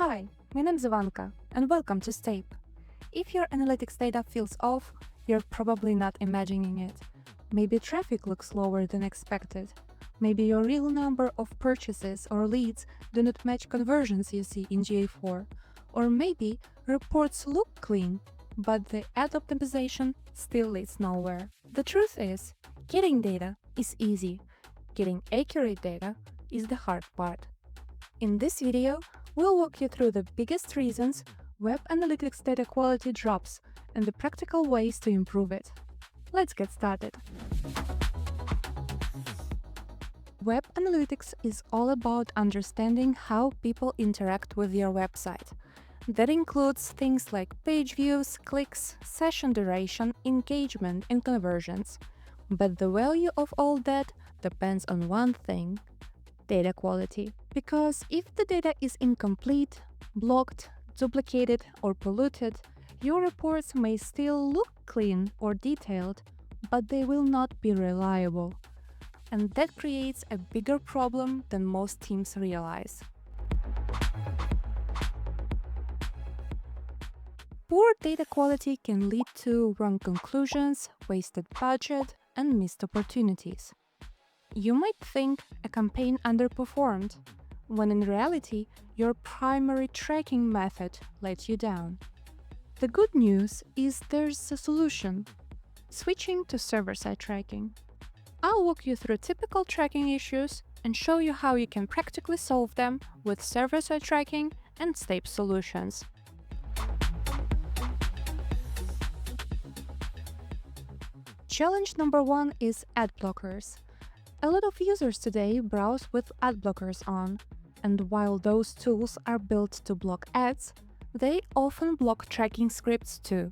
Hi, my name is Ivanka, and welcome to Stape. If your analytics data feels off, you're probably not imagining it. Maybe traffic looks lower than expected. Maybe your real number of purchases or leads do not match conversions you see in GA4. Or maybe reports look clean, but the ad optimization still leads nowhere. The truth is, getting data is easy. Getting accurate data is the hard part. In this video, we'll walk you through the biggest reasons web analytics data quality drops and the practical ways to improve it. Let's get started. Web analytics is all about understanding how people interact with your website. That includes things like page views, clicks, session duration, engagement, and conversions. But the value of all that depends on one thing: data quality. Because if the data is incomplete, blocked, duplicated, or polluted, your reports may still look clean or detailed, but they will not be reliable. And that creates a bigger problem than most teams realize. Poor data quality can lead to wrong conclusions, wasted budget, and missed opportunities. You might think a campaign underperformed, when in reality, your primary tracking method let you down. The good news is there's a solution: switching to server-side tracking. I'll walk you through typical tracking issues and show you how you can practically solve them with server-side tracking and Stape solutions. Challenge number 1 is ad blockers. A lot of users today browse with ad blockers on, and while those tools are built to block ads, they often block tracking scripts too.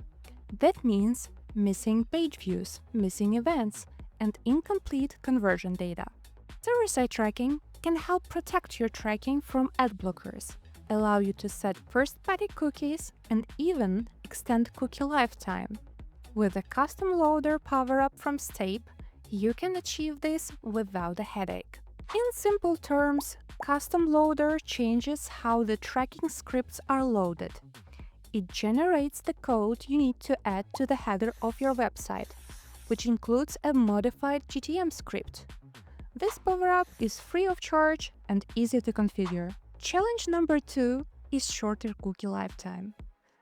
That means missing page views, missing events, and incomplete conversion data. Server-side tracking can help protect your tracking from ad blockers, allow you to set first-party cookies, and even extend cookie lifetime. With a custom loader power-up from Stape, you can achieve this without a headache. In simple terms, custom loader changes how the tracking scripts are loaded. It generates the code you need to add to the header of your website, which includes a modified GTM script. This power-up is free of charge and easy to configure. Challenge number 2 is shorter cookie lifetime.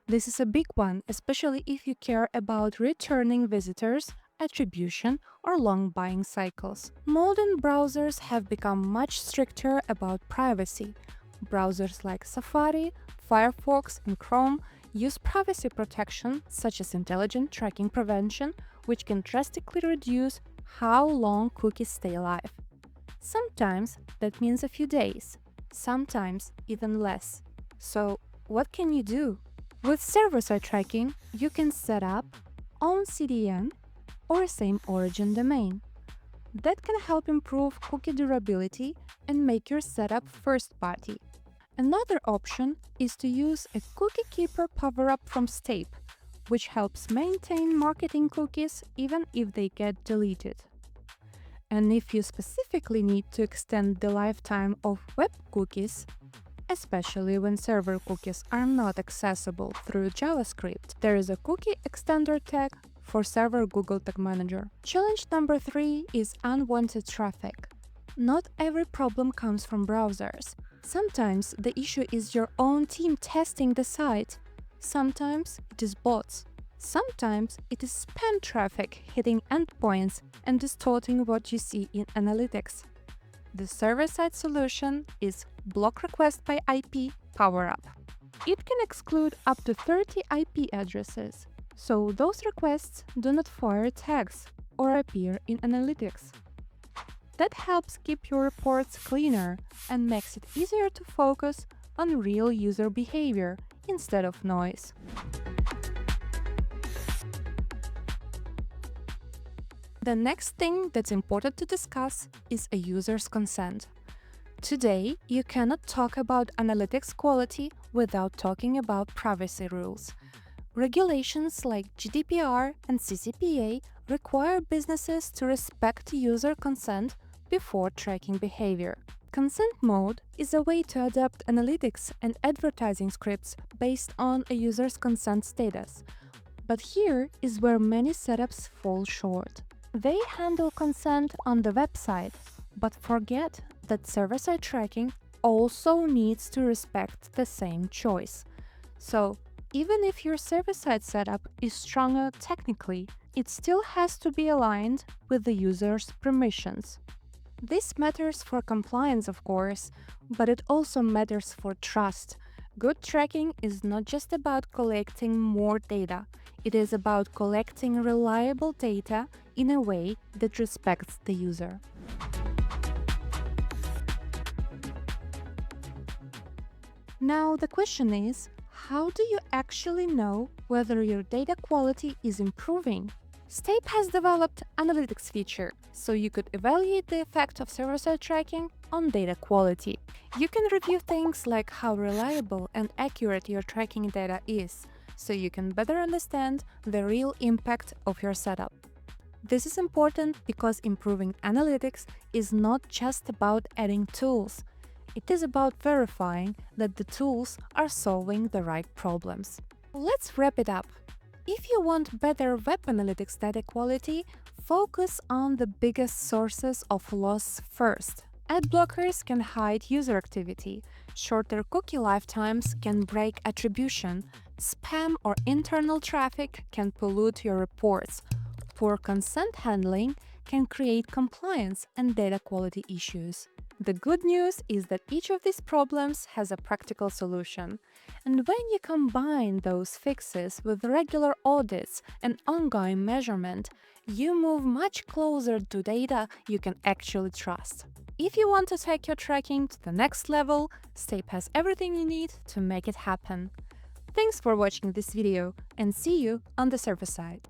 This is a big one, especially if you care about returning visitors, attribution, or long buying cycles. Modern browsers have become much stricter about privacy. Browsers like Safari, Firefox, and Chrome use privacy protection, such as intelligent tracking prevention, which can drastically reduce how long cookies stay alive. Sometimes that means a few days, sometimes even less. So, what can you do? With server-side tracking, you can set up own CDN or same origin domain. That can help improve cookie durability and make your setup first-party. Another option is to use a cookie keeper power-up from Stape, which helps maintain marketing cookies even if they get deleted. And if you specifically need to extend the lifetime of web cookies, especially when server cookies are not accessible through JavaScript, there is a cookie extender tag for server Google Tag Manager. Challenge number 3 is unwanted traffic. Not every problem comes from browsers. Sometimes the issue is your own team testing the site. Sometimes it is bots. Sometimes it is spam traffic hitting endpoints and distorting what you see in analytics. The server-side solution is Block Request by IP power-up. It can exclude up to 30 IP addresses, so those requests do not fire tags or appear in analytics. That helps keep your reports cleaner and makes it easier to focus on real user behavior instead of noise. The next thing that's important to discuss is a user's consent. Today, you cannot talk about analytics quality without talking about privacy rules. Regulations like GDPR and CCPA require businesses to respect user consent before tracking behavior. Consent mode is a way to adapt analytics and advertising scripts based on a user's consent status. But here is where many setups fall short. They handle consent on the website, but forget that server-side tracking also needs to respect the same choice. So, even if your server-side setup is stronger technically, it still has to be aligned with the user's permissions. This matters for compliance, of course, but it also matters for trust. Good tracking is not just about collecting more data, it is about collecting reliable data in a way that respects the user. Now, the question is, how do you actually know whether your data quality is improving? Stape has developed analytics feature, so you could evaluate the effect of server-side tracking on data quality. You can review things like how reliable and accurate your tracking data is, so you can better understand the real impact of your setup. This is important because improving analytics is not just about adding tools. It is about verifying that the tools are solving the right problems. Let's wrap it up. If you want better web analytics data quality, focus on the biggest sources of loss first. Ad blockers can hide user activity, shorter cookie lifetimes can break attribution, spam or internal traffic can pollute your reports, poor consent handling can create compliance and data quality issues. The good news is that each of these problems has a practical solution. And when you combine those fixes with regular audits and ongoing measurement, you move much closer to data you can actually trust. If you want to take your tracking to the next level, Stape has everything you need to make it happen. Thanks for watching this video and see you on the server side.